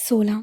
16।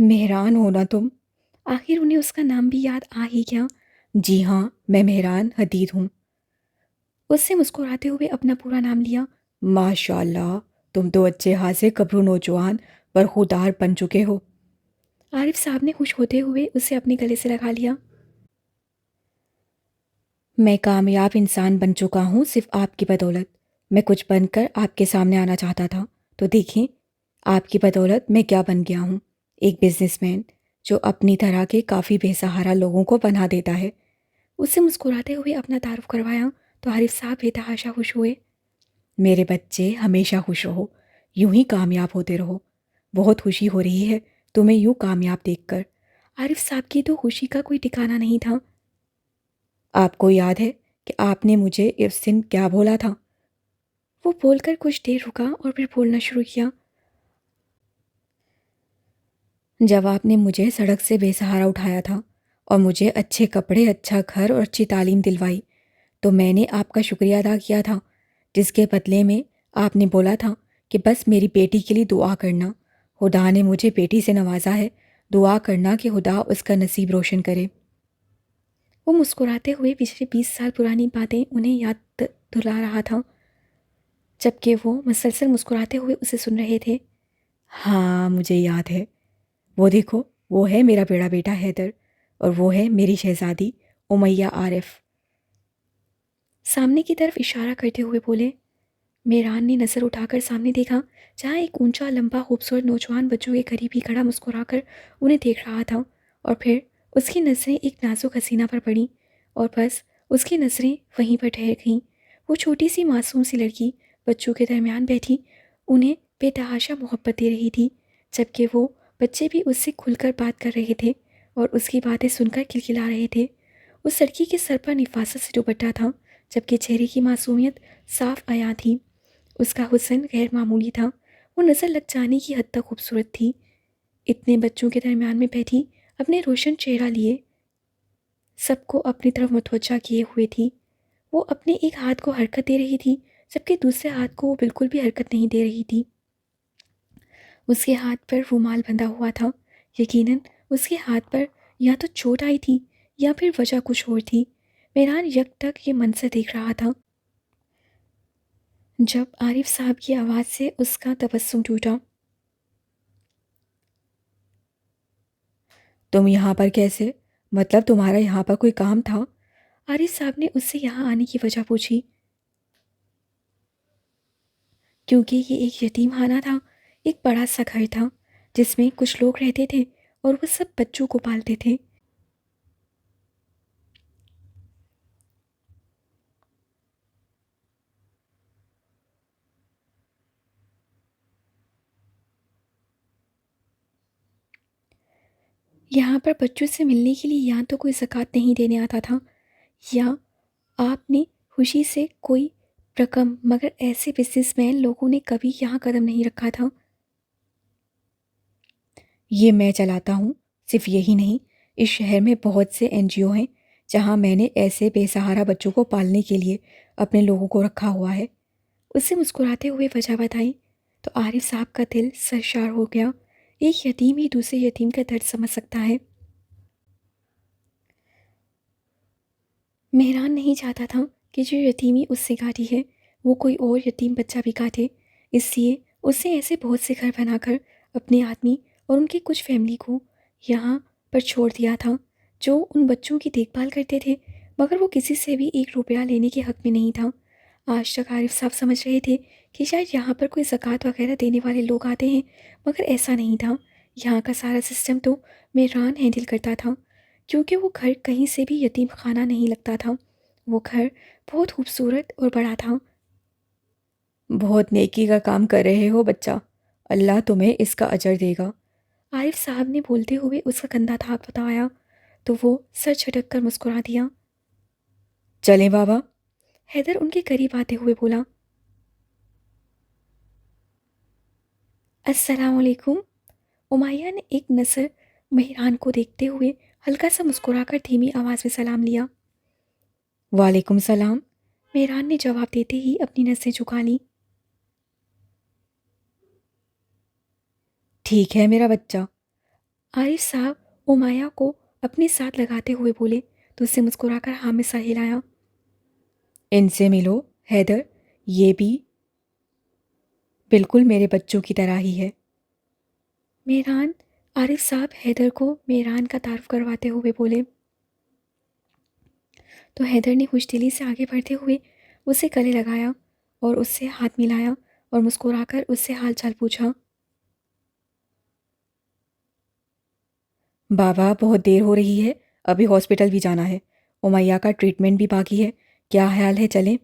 مہران ہو نا تم؟ آخر انہیں اس کا نام بھی یاد آ ہی گیا۔ جی ہاں، میں مہران حدید ہوں۔ اس سے مسکراتے ہوئے اپنا پورا نام لیا۔ ماشاء اللہ، تم تو اچھے خاصے کبرو نوجوان پر خوددار بن چکے ہو۔ عارف صاحب نے خوش ہوتے ہوئے اسے اپنے گلے سے لگا لیا۔ میں کامیاب انسان بن چکا ہوں صرف آپ کی بدولت۔ میں کچھ بن کر آپ کے سامنے آنا چاہتا تھا، تو دیکھیں آپ کی بدولت میں کیا بن گیا ہوں، ایک بزنس مین جو اپنی طرح کے کافی بے سہارا لوگوں کو بنا دیتا ہے۔ اس سے مسکراتے ہوئے اپنا تعارف کروایا تو عارف صاحب بے تحاشا خوش ہوئے۔ میرے بچے ہمیشہ خوش رہو، یوں ہی کامیاب ہوتے رہو۔ بہت خوشی ہو رہی ہے تمہیں یوں کامیاب دیکھ کر۔ عارف صاحب کی تو خوشی کا کوئی ٹھکانہ نہیں تھا۔ آپ کو یاد ہے کہ آپ نے مجھے اس دن کیا بولا تھا؟ وہ بول کر کچھ دیر رکا اور پھر بولنا شروع کیا۔ جب آپ نے مجھے سڑک سے بے سہارا اٹھایا تھا اور مجھے اچھے کپڑے، اچھا گھر اور اچھی تعلیم دلوائی، تو میں نے آپ کا شکریہ ادا کیا تھا، جس کے بدلے میں آپ نے بولا تھا کہ بس میری بیٹی کے لیے دعا کرنا۔ خدا نے مجھے بیٹی سے نوازا ہے، دعا کرنا کہ خدا اس کا نصیب روشن کرے۔ وہ مسکراتے ہوئے پچھلے 20 سال پرانی باتیں انہیں یاد دلا رہا تھا، جبکہ وہ مسلسل مسکراتے ہوئے اسے سن رہے تھے۔ ہاں مجھے یاد ہے، وہ دیکھو، وہ ہے میرا بڑا بیٹا حیدر، اور وہ ہے میری شہزادی امیہ عارف۔ سامنے کی طرف اشارہ کرتے ہوئے بولے۔ مہران نے نظر اٹھا کر سامنے دیکھا، جہاں ایک اونچا لمبا خوبصورت نوجوان بچوں کے قریب ہی کھڑا مسکرا کر انہیں دیکھ رہا تھا، اور پھر اس کی نظریں ایک نازک حسینہ پر پڑیں اور بس اس کی نظریں وہیں پر ٹھہر گئیں۔ وہ چھوٹی سی معصوم سی لڑکی بچوں کے درمیان بیٹھی انہیں بے تحاشا محبت دے رہی تھی، جبکہ وہ بچے بھی اس سے کھل کر بات کر رہے تھے اور اس کی باتیں سن کر کھلکھلا رہے تھے۔ اس لڑکی کے سر پر نفاست سے دوپٹہ تھا، جبکہ چہرے کی معصومیت صاف عیاں تھی۔ اس کا حسن غیر معمولی تھا، وہ نظر لگ جانے کی حد تک خوبصورت تھی۔ اتنے بچوں کے درمیان میں بیٹھی اپنے روشن چہرہ لیے سب کو اپنی طرف متوجہ کیے ہوئے تھی۔ وہ اپنے ایک ہاتھ کو حرکت دے رہی تھی، جبکہ دوسرے ہاتھ کو وہ بالکل بھی حرکت نہیں دے رہی تھی۔ اس کے ہاتھ پر رومال بندھا ہوا تھا۔ یقیناً اس کے ہاتھ پر یا تو چوٹ آئی تھی یا پھر وجہ کچھ اور تھی۔ مہران یک تک یہ منظر دیکھ رہا تھا جب عارف صاحب کی آواز سے اس کا تبسم ٹوٹا۔ تم یہاں پر کیسے؟ مطلب تمہارا یہاں پر کوئی کام تھا؟ عارف صاحب نے اس سے یہاں آنے کی وجہ پوچھی۔ کیونکہ یہ ایک یتیم خانہ تھا، ایک بڑا سا گھر تھا جس میں کچھ لوگ رہتے تھے اور وہ سب بچوں کو پالتے تھے۔ یہاں پر بچوں سے ملنے کے لیے یا تو کوئی زکوٰۃ نہیں دینے آتا تھا یا آپ نے خوشی سے کوئی رقم، مگر ایسے بزنس مین لوگوں نے کبھی یہاں قدم نہیں رکھا تھا۔ یہ میں چلاتا ہوں، صرف یہی نہیں، اس شہر میں بہت سے NGO ہیں جہاں میں نے ایسے بے سہارا بچوں کو پالنے کے لیے اپنے لوگوں کو رکھا ہوا ہے۔ اس سے مسکراتے ہوئے وجہ بتائی تو عارف صاحب کا دل سرشار ہو گیا۔ ایک یتیم ہی دوسرے یتیم کا درد سمجھ سکتا ہے۔ مہران نہیں چاہتا تھا کہ جو یتیمی اس سے کاٹی ہے وہ کوئی اور یتیم بچہ بھی کاٹے، اس لیے اس نے ایسے بہت سے گھر بنا کر اپنے آدمی اور ان کی کچھ فیملی کو یہاں پر چھوڑ دیا تھا جو ان بچوں کی دیکھ بھال کرتے تھے، مگر وہ کسی سے بھی 1 روپیہ لینے کے حق میں نہیں تھا۔ آج تک عارف صاحب سمجھ رہے تھے کہ شاید یہاں پر کوئی زکوٰۃ وغیرہ دینے والے لوگ آتے ہیں، مگر ایسا نہیں تھا۔ یہاں کا سارا سسٹم تو مہران ہینڈل کرتا تھا، کیونکہ وہ گھر کہیں سے بھی یتیم خانہ نہیں لگتا تھا۔ وہ گھر بہت خوبصورت اور بڑا تھا۔ بہت نیکی کا کام کر رہے ہو بچہ، اللہ تمہیں اس کا اجر دے گا۔ عارف صاحب نے بولتے ہوئے اس کا کندھا تھاپ بتایا تو وہ سر جھٹک کر مسکرا دیا۔ چلیں بابا، حیدر ان کے قریب آتے ہوئے بولا۔ السلام علیکم۔ امیہ نے ایک نظر مہران کو دیکھتے ہوئے ہلکا سا مسکرا کر دھیمی آواز میں سلام لیا۔ وعلیکم السلام، مہران نے جواب دیتے ہی اپنی نظریں جھکا لیں۔ ٹھیک ہے میرا بچہ، عارف صاحب امایہ کو اپنے ساتھ لگاتے ہوئے بولے تو اس سے مسکرا کر ہاں میں سر ہلایا۔ ان سے ملو حیدر، یہ بھی بالکل میرے بچوں کی طرح ہی ہے۔ میران، عارف صاحب حیدر کو میران کا تعارف کرواتے ہوئے بولے تو حیدر نے خوش دلی سے آگے بڑھتے ہوئے اسے گلے لگایا اور اس سے ہاتھ ملایا اور مسکرا کر اس سے حال چال پوچھا۔ بابا بہت دیر ہو رہی ہے، ابھی ہاسپٹل بھی جانا ہے، امیہ کا ٹریٹمنٹ بھی باقی ہے، کیا خیال ہے چلیں؟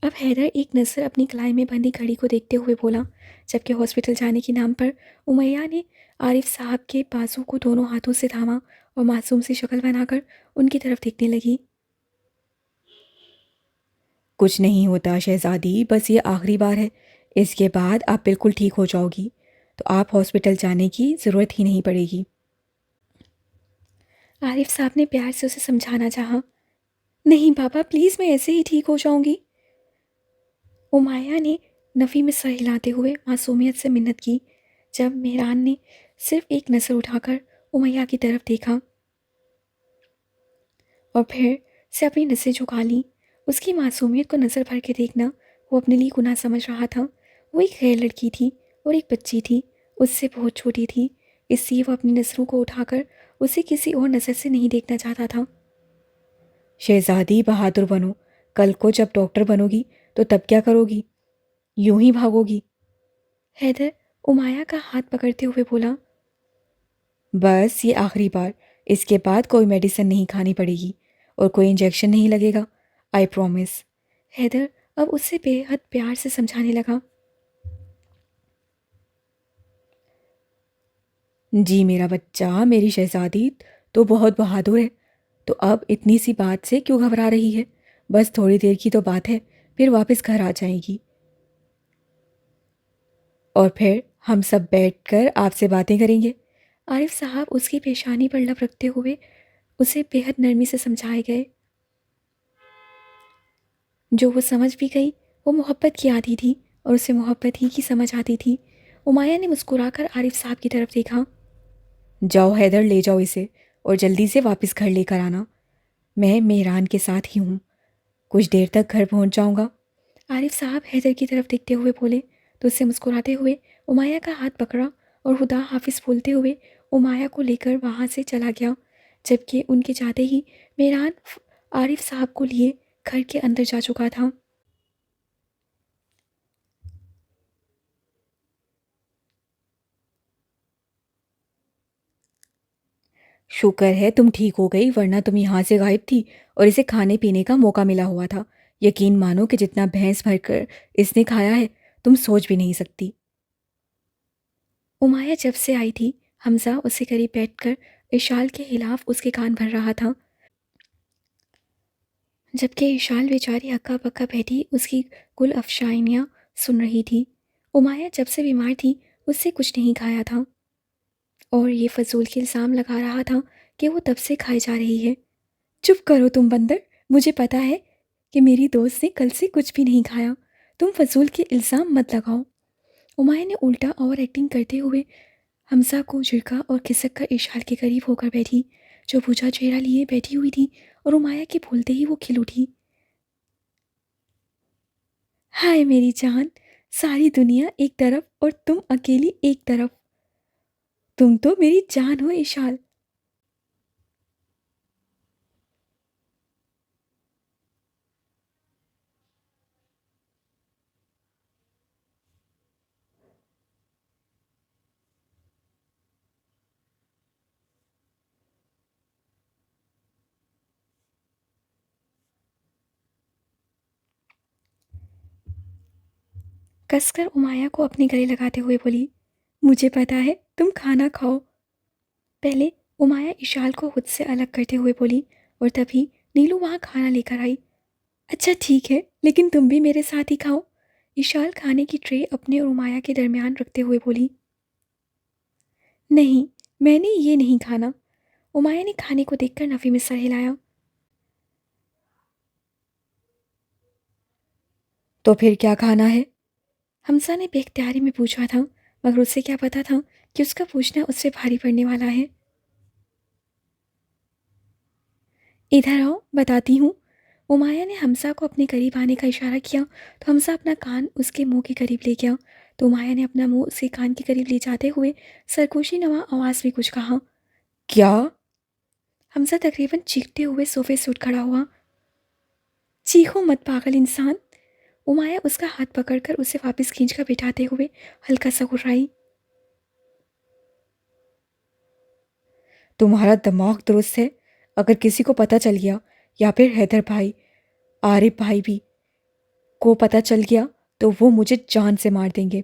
اب حیدر ایک نظر اپنی کلائی میں بندھی گھڑی کو دیکھتے ہوئے بولا، جبکہ ہاسپٹل جانے کے نام پر امیہ نے عارف صاحب کے بازو کو دونوں ہاتھوں سے تھاما اور معصوم سی شکل بنا کر ان کی طرف دیکھنے لگی۔ کچھ نہیں ہوتا شہزادی، بس یہ آخری بار ہے، اس کے بعد آپ بالکل ٹھیک ہو جاؤ گی، تو آپ ہاسپٹل جانے کی ضرورت ہی نہیں پڑے گی۔ عارف صاحب نے پیار سے اسے سمجھانا چاہا، نہیں بابا پلیز، میں ایسے ہی ٹھیک ہو جاؤں گی۔ امیہ نے نفی میں سر ہلاتے ہوئے معصومیت سے منت کی۔ جب میران نے صرف ایک نظر اٹھا کر امیہ کی طرف دیکھا اور پھر سے اپنی نظریں جھکا لیں، اس کی معصومیت کو نظر بھر کے دیکھنا وہ اپنے لیے گناہ سمجھ رہا تھا۔ وہ ایک غیر لڑکی تھی اور ایک بچی تھی، اس سے بہت چھوٹی تھی، اس لیے وہ اپنی نظروں کو اٹھا کر اسے کسی اور نظر سے نہیں دیکھنا چاہتا تھا۔ شہزادی بہادر بنو، کل کو جب ڈاکٹر بنو گی تو تب کیا کرو گی؟ یوں ہی بھاگو گی؟ حیدر امیہ کا ہاتھ پکڑتے ہوئے بولا، بس یہ آخری بار، اس کے بعد کوئی میڈیسن نہیں کھانی پڑے گی اور کوئی انجیکشن نہیں لگے گا، آئی پرومس۔ حیدر اب اس سے بے حد پیار سے سمجھانے لگا، جی میرا بچہ، میری شہزادی تو بہت بہادر ہے، تو اب اتنی سی بات سے کیوں گھبرا رہی ہے؟ بس تھوڑی دیر کی تو بات ہے، پھر واپس گھر آ جائے گی اور پھر ہم سب بیٹھ کر آپ سے باتیں کریں گے۔ عارف صاحب اس کی پیشانی پر لب رکھتے ہوئے اسے بے حد نرمی سے سمجھائے گئے۔ جو وہ سمجھ بھی گئی وہ محبت کی عادی تھی اور اسے محبت ہی کی سمجھ آتی تھی۔ امیہ نے مسکرا کر عارف صاحب کی طرف دیکھا، جاؤ حیدر، لے جاؤ اسے اور جلدی سے واپس گھر لے کر آنا، میں میران کے ساتھ ہی ہوں، کچھ دیر تک گھر پہنچ جاؤں گا۔ عارف صاحب حیدر کی طرف دیکھتے ہوئے بولے تو اسے مسکراتے ہوئے امیہ کا ہاتھ پکڑا اور خدا حافظ بولتے ہوئے امیہ کو لے کر وہاں سے چلا گیا، جبکہ ان کے جاتے ہی میران عارف صاحب کو لیے گھر کے اندر جا چکا تھا۔ شکر ہے تم ٹھیک ہو گئی، ورنہ تم یہاں سے غائب تھی اور اسے کھانے پینے کا موقع ملا ہوا تھا۔ یقین مانو کہ جتنا بھینس بھر کر اس نے کھایا ہے تم سوچ بھی نہیں سکتی۔ امیہ جب سے آئی تھی حمزہ اسے قریب بیٹھ کر اشال کے خلاف اس کے کان بھر رہا تھا، جبکہ اشال بیچاری ہکا بکا بیٹھی اس کی گل افشانیاں سن رہی تھی۔ امیہ جب سے بیمار تھی اس سے کچھ نہیں کھایا تھا اور یہ فضول کے الزام لگا رہا تھا کہ وہ تب سے کھائی جا رہی ہے۔ چپ کرو تم بندر، مجھے پتا ہے کہ میری دوست نے کل سے کچھ بھی نہیں کھایا، تم فضول کے الزام مت لگاؤ۔ امیہ نے الٹا اوور ایکٹنگ کرتے ہوئے حمزہ کو جھڑکا اور کھسک کر اشال کے قریب ہو کر بیٹھی، جو بوجھا چہرہ لیے بیٹھی ہوئی تھی، اور امیہ کے بولتے ہی وہ کھل اٹھی، ہائے میری جان، ساری دنیا ایک طرف اور تم اکیلی ایک طرف، تم تو میری جان ہو اشال۔ کس کر امیہ کو اپنے گلے لگاتے ہوئے بولی، مجھے پتا ہے تم کھانا کھاؤ۔ پہلے امیہ اشال کو خود سے الگ کرتے ہوئے بولی اور تبھی نیلو وہاں کھانا لے کر آئی۔ اچھا ٹھیک ہے، لیکن تم بھی میرے ساتھ ہی کھاؤ، اشال کھانے کی ٹرے اپنے اور امیہ کے درمیان رکھتے ہوئے بولی۔ نہیں، میں نے یہ نہیں کھانا۔ امیہ نے کھانے کو دیکھ کر نفی میں سر ہلایا۔ تو پھر کیا کھانا ہے؟ حمزہ نے بے اختیاری میں پوچھا تھا، مگر اسے کیا پتا تھا کہ اس کا پوچھنا اس سے بھاری پڑنے والا ہے۔ ادھر آؤ، بتاتی ہوں۔ امایہ نے حمزہ کو اپنے قریب آنے کا اشارہ کیا تو حمزہ اپنا کان اس کے منہ کے قریب لے گیا، تو امایہ نے اپنا منہ اس کے کان کے قریب لے جاتے ہوئے سرگوشی نما آواز میں کچھ کہا۔ کیا؟ حمزہ تقریباً چیختے ہوئے صوفے سے اٹھ کھڑا ہوا۔ چیخو مت پاگل انسان! امایہ اس کا ہاتھ پکڑ کر اسے واپس کھینچ کر بٹھاتے ہوئے ہلکا سا گھرائی۔ تمہارا دماغ درست ہے؟ اگر کسی کو پتہ چل گیا، یا پھر حیدر بھائی، عارف بھائی بھی کو پتہ چل گیا تو وہ مجھے جان سے مار دیں گے۔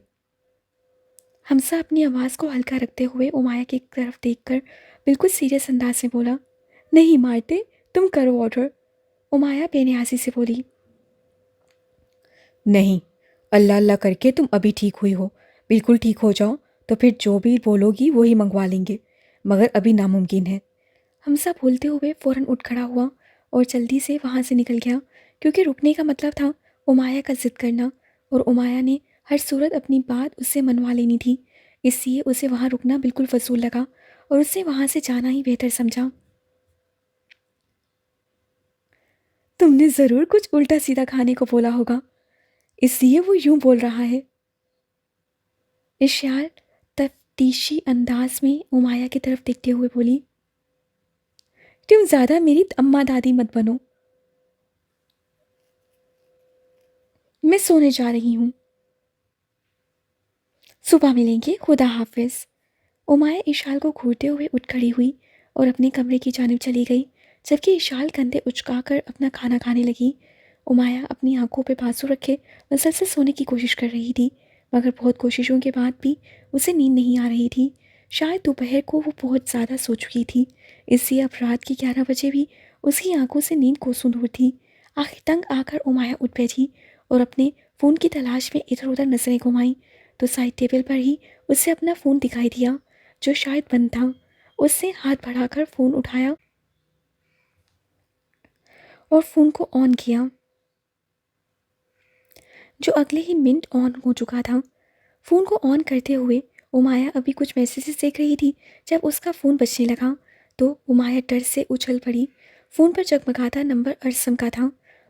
حمزہ اپنی آواز کو ہلکا رکھتے ہوئے امایہ کی طرف دیکھ کر بالکل سیریس انداز میں بولا۔ نہیں مارتے، تم کرو آرڈر۔ امایہ بے نیازی سے بولی۔ نہیں، اللہ اللہ کر کے تم ابھی ٹھیک ہوئی ہو، بالکل ٹھیک ہو جاؤ تو پھر جو بھی بولو گی وہی منگوا لیں گے، مگر ابھی ناممکن ہے۔ حمزہ بولتے ہوئے فوراً اٹھ کھڑا ہوا اور جلدی سے وہاں سے نکل گیا، کیونکہ رکنے کا مطلب تھا امایہ کا ضد کرنا، اور امایہ نے ہر صورت اپنی بات اس سے منوا لینی تھی، اس لیے اسے وہاں رکنا بالکل فضول لگا اور اسے وہاں سے جانا ہی بہتر سمجھا۔ تم نے ضرور کچھ الٹا سیدھا کھانے کو بولا ہوگا، اس لیے وہ یوں بول رہا ہے۔ اشیال تفتیشی انداز میں امایہ کی طرف دیکھتے ہوئے بولی۔ تم زیادہ میری اماں دادی مت بنو، میں سونے جا رہی ہوں، صبح ملیں گے، خدا حافظ۔ امایہ اشال کو گھورتے ہوئے اٹھ کھڑی ہوئی اور اپنے کمرے کی جانب چلی گئی، جبکہ اشال کندھے اچکا کر اپنا کھانا کھانے لگی۔ امایہ اپنی آنکھوں پہ بازو رکھے مسلسل سونے کی کوشش کر رہی تھی، مگر بہت کوششوں کے بعد بھی اسے نیند نہیں آ رہی تھی۔ شاید دوپہر کو وہ بہت زیادہ سو چکی تھی، اس لیے اب رات کے 11 بجے بھی اس کی آنکھوں سے نیند کوسوں دور تھی۔ آخر تنگ آ کر امایہ اٹھ بیٹھی اور اپنے فون کی تلاش میں ادھر ادھر نظریں گھمائیں تو سائڈ ٹیبل پر ہی اسے اپنا فون دکھائی دیا، جو شاید بند تھا۔ اس نے ہاتھ بڑھا کر فون اٹھایا اور فون کو آن کیا، جو اگلے ہی منٹ آن ہو چکا تھا۔ فون کو آن کرتے ہوئے امایہ ابھی کچھ میسیجز دیکھ رہی تھی، جب اس کا فون بجنے لگا تو امایہ ڈر سے اچھل پڑی۔ فون پر جگمگاتا نمبر ارسم کا تھا۔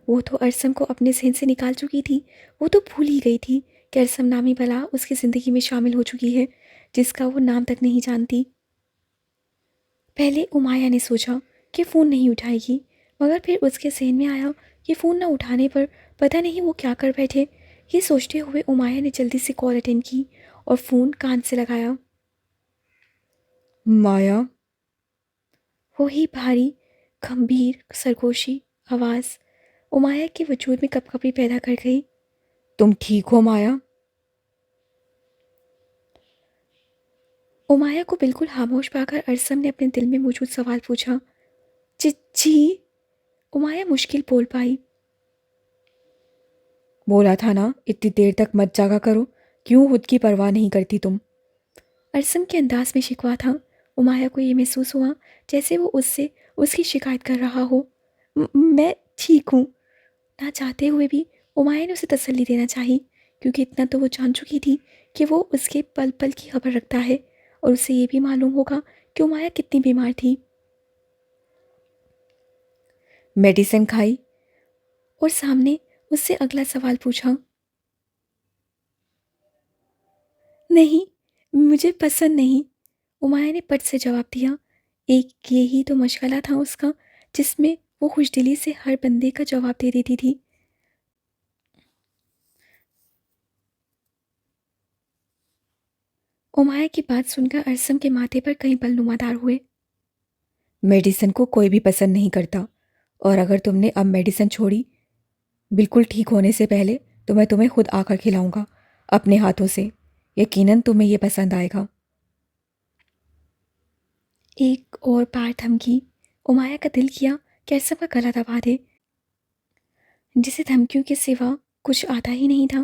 وہ تو ارسم کو اپنے ذہن سے نکال چکی تھی، وہ تو بھول ہی گئی تھی کہ ارسم نامی بلا اس کی زندگی میں شامل ہو چکی ہے، جس کا وہ نام تک نہیں جانتی۔ پہلے امایہ نے سوچا کہ فون نہیں اٹھائے گی، مگر پھر اس کے ذہن میں آیا کہ فون نہ اٹھانے پر پتہ نہیں وہ کیا کر بیٹھے۔ یہ سوچتے ہوئے امایہ نے جلدی سے کال اٹینڈ کی اور فون کان سے لگایا۔ مایا؟ وہی بھاری گمبھیر سرگوشی آواز امایہ کے وجود میں کپ کپی پیدا کر گئی۔ تم ٹھیک ہو مایا؟ امایہ کو بالکل خاموش پا کر ارسم نے اپنے دل میں موجود سوال پوچھا۔ جی؟ امایہ مشکل بول پائی۔ بولا تھا نا اتنی دیر تک مت جاگا کرو، کیوں خود کی پرواہ نہیں کرتی تم؟ ارسم کے انداز میں شکوہ تھا۔ امایہ کو یہ محسوس ہوا جیسے وہ اس سے اس کی شکایت کر رہا ہو۔ میں ٹھیک ہوں۔ نہ چاہتے ہوئے بھی امایہ نے اسے تسلی دینا چاہی، کیونکہ اتنا تو وہ جان چکی تھی کہ وہ اس کے پل پل کی خبر رکھتا ہے، اور اسے یہ بھی معلوم ہوگا کہ امایہ کتنی بیمار تھی۔ میڈیسن کھائی؟ اور سامنے اس سے اگلا سوال پوچھا۔ نہیں، مجھے پسند نہیں، امایہ نے پٹ سے جواب دیا۔ ایک یہی تو مشغلہ تھا اس کا، جس میں وہ خوش دلی سے ہر بندے کا جواب دے دیتی تھی۔ امایہ کی بات سن کر ارسم کے ماتھے پر کئی پل نمودار ہوئے۔ میڈیسن کو کوئی بھی پسند نہیں کرتا، اور اگر تم نے اب میڈیسن چھوڑی بالکل ٹھیک ہونے سے پہلے تو میں تمہیں خود آ کر کھلاؤں گا اپنے ہاتھوں سے، یقیناً تمہیں یہ پسند آئے گا۔ ایک اور بار دھمکی! امایہ کا دل کیا کہ ارسم کا گلا دبا دے، جسے دھمکیوں کے سوا کچھ آتا ہی نہیں تھا۔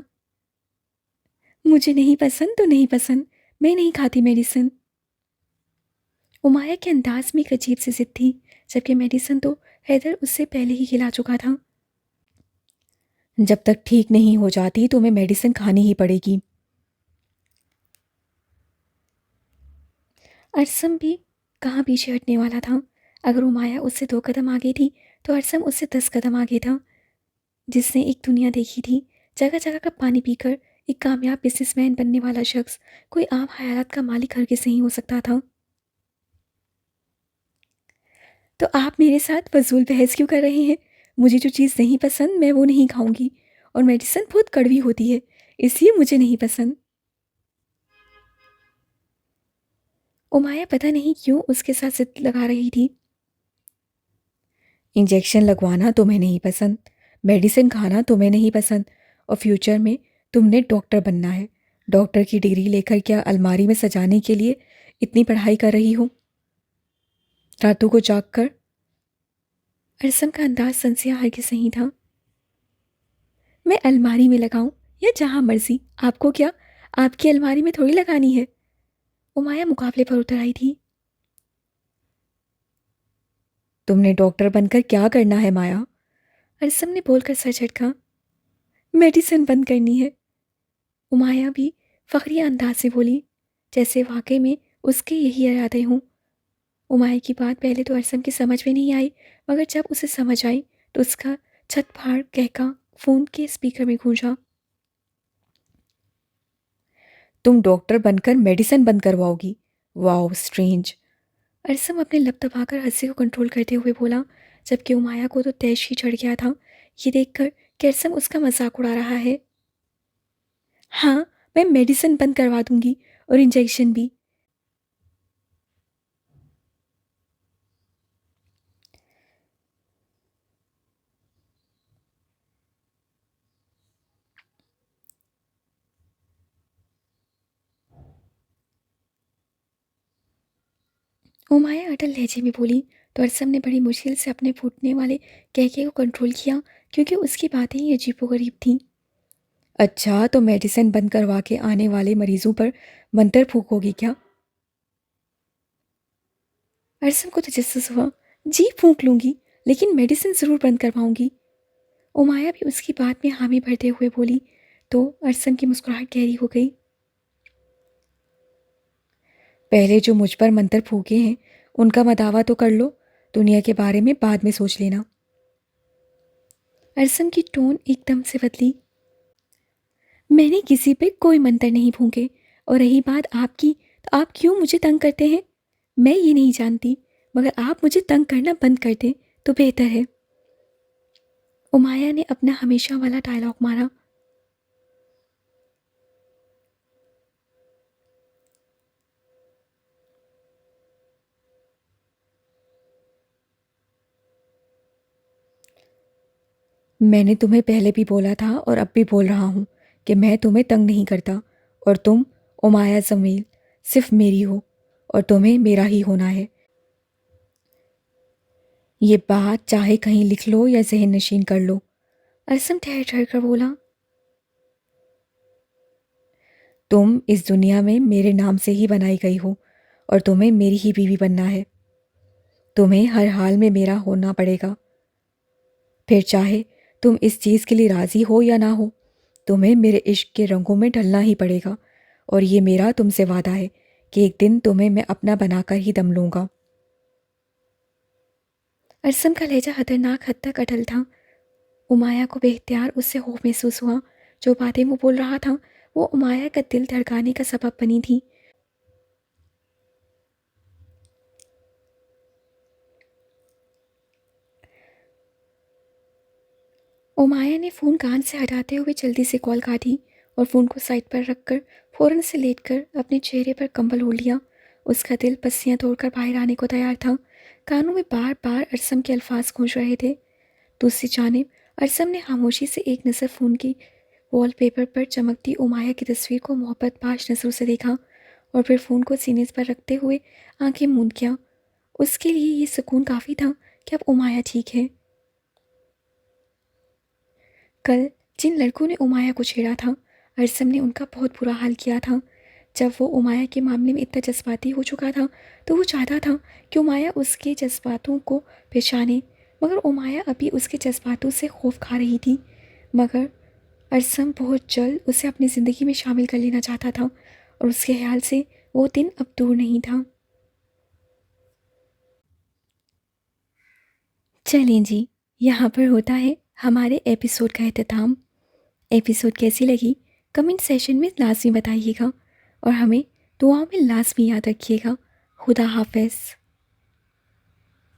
مجھے نہیں پسند تو نہیں پسند، میں نہیں کھاتی میڈیسن۔ امایہ کے انداز میں ایک عجیب سی ضد تھی، جبکہ میڈیسن تو حیدر اس سے پہلے ہی کھلا چکا تھا۔ جب تک ٹھیک نہیں ہو جاتی تمہیں میڈیسن کھانی ہی پڑے گی۔ ارسم بھی کہاں پیچھے ہٹنے والا تھا. اگر امایہ اس سے 2 قدم آگے تھی تو ارسم اس سے 10 قدم آگے تھا. جس نے ایک دنیا دیکھی تھی، جگہ جگہ کا پانی پی کر ایک کامیاب بزنس مین بننے والا شخص کوئی عام خیالات کا مالک ہرگز نہیں ہو سکتا تھا. تو آپ میرے ساتھ فضول بحث کیوں کر رہے ہیں؟ مجھے جو چیز نہیں پسند میں وہ نہیں کھاؤں گی، اور میڈیسن بہت کڑوی ہوتی ہے، اس لیے مجھے نہیں پسند. امایہ پتہ نہیں کیوں اس کے ساتھ ضد لگا رہی تھی. انجیکشن لگوانا تمہیں نہیں پسند، میڈیسن کھانا تمہیں نہیں پسند، اور فیوچر میں تم نے ڈاکٹر بننا ہے. ڈاکٹر کی ڈگری لے کر کیا الماری میں سجانے کے لیے اتنی پڑھائی کر رہی ہو راتوں کو جاگ کر؟ ارسم کا انداز سنسیا ہرگز نہیں تھا. میں الماری میں لگاؤں یا جہاں مرضی، آپ کو کیا؟ آپ کی الماری میں تھوڑی لگانی ہے. امایہ مقابلے پر اتر آئی تھی. تم نے ڈاکٹر بن کر کیا کرنا ہے مایا؟ ارسم نے بول کر سر جھٹکا. میڈیسن بند کرنی ہے. امایہ بھی فخریہ انداز سے بولی، جیسے واقعی میں اس کے یہی ارادے ہوں. امایہ کی بات پہلے تو ارسم کی سمجھ میں نہیں آئی، مگر جب اسے سمجھ آئی تو اس کا چھت پھاڑ کہکا فون کے اسپیکر میں گونجا. تم ڈاکٹر بن کر میڈیسن بند کرواؤ گی؟ واو اسٹرینج. ارسم اپنے لب دبا کر ہنسی کو کنٹرول کرتے ہوئے بولا، جبکہ امایہ کو تو تیش ہی چڑھ گیا تھا یہ دیکھ کر کہ ارسم اس کا مذاق اڑا رہا ہے. ہاں، میں میڈیسن بند کروا دوں گی، اور انجیکشن بھی. امایہ اٹل لہجے میں بولی تو ارسم نے بڑی مشکل سے اپنے پھوٹنے والے کہکے کو کنٹرول کیا، کیونکہ اس کی باتیں ہی عجیب و غریب تھیں. اچھا، تو میڈیسن بند کروا کے آنے والے مریضوں پر منتر پھونکو گی کیا؟ ارسم کو تجسس ہوا. جی پھونک لوں گی، لیکن میڈیسن ضرور بند کرواؤں گی. امایہ بھی اس کی بات میں حامی بھرتے ہوئے بولی تو ارسم کی مسکراہٹ گہری ہو گئی. پہلے جو مجھ پر منتر پھونکے ہیں ان کا مداوع تو کر لو، دنیا کے بارے میں بعد میں سوچ لینا. ارسم کی ٹون ایک دم سے بدلی. میں نے کسی پہ کوئی منتر نہیں پھونکے، اور رہی بات آپ کی تو آپ کیوں مجھے تنگ کرتے ہیں؟ میں یہ نہیں جانتی، مگر آپ مجھے تنگ کرنا بند کر دیں تو بہتر ہے. امایہ نے اپنا ہمیشہ والا ڈائلاگ مارا. میں نے تمہیں پہلے بھی بولا تھا اور اب بھی بول رہا ہوں کہ میں تمہیں تنگ نہیں کرتا، اور تم امایہ جمیل صرف میری ہو اور تمہیں میرا ہی ہونا ہے. یہ بات چاہے کہیں لکھ لو یا ذہن نشین کر لو. ارسم ٹھہر ٹھہر کر بولا. تم اس دنیا میں میرے نام سے ہی بنائی گئی ہو، اور تمہیں میری ہی بیوی بننا ہے. تمہیں ہر حال میں میرا ہونا پڑے گا، پھر چاہے تم اس چیز کے لیے راضی ہو یا نہ ہو. تمہیں میرے عشق کے رنگوں میں ڈھلنا ہی پڑے گا، اور یہ میرا تم سے وعدہ ہے کہ ایک دن تمہیں میں اپنا بنا کر ہی دم لوں گا. ارسم کا لہجہ خطرناک حد تک اٹل تھا. امایہ کو بے اختیار اس سے خوف محسوس ہوا. جو باتیں وہ بول رہا تھا وہ امایہ کا دل دھڑکانے کا سبب بنی تھی. امایہ نے فون کان سے ہٹاتے ہوئے جلدی سے کال کاٹی اور فون کو سائڈ پر رکھ کر فوراً سے لیٹ کر اپنے چہرے پر کمبل اوڑھ لیا. اس کا دل پسیاں توڑ کر باہر آنے کو تیار تھا. کانوں میں بار بار ارسم کے الفاظ گونج رہے تھے. دوسری جانب ارسم نے خاموشی سے ایک نظر فون کی وال پیپر پر چمکتی امایہ کی تصویر کو محبت باش نظروں سے دیکھا، اور پھر فون کو سینے پر رکھتے ہوئے آنکھیں موند کیا. اس کے لیے یہ سکون کافی تھا کہ اب امایہ ٹھیک ہے. کل جن لڑکوں نے امایہ کو چھیڑا تھا، ارسم نے ان کا بہت برا حال کیا تھا. جب وہ امایہ کے معاملے میں اتنا جذباتی ہو چکا تھا تو وہ چاہتا تھا کہ امایہ اس کے جذباتوں کو پہچانے، مگر امایہ ابھی اس کے جذباتوں سے خوف کھا رہی تھی. مگر ارسم بہت جلد اسے اپنی زندگی میں شامل کر لینا چاہتا تھا، اور اس کے خیال سے وہ دن اب دور نہیں تھا. چلیں جی، یہاں پر ہوتا ہے ہمارے ایپیسوڈ کا اختتام۔ ایپیسوڈ کیسی لگی کمنٹ سیشن میں لازمی بتائیے گا، اور ہمیں دعاؤں میں لازمی یاد رکھیے گا۔ خدا حافظ۔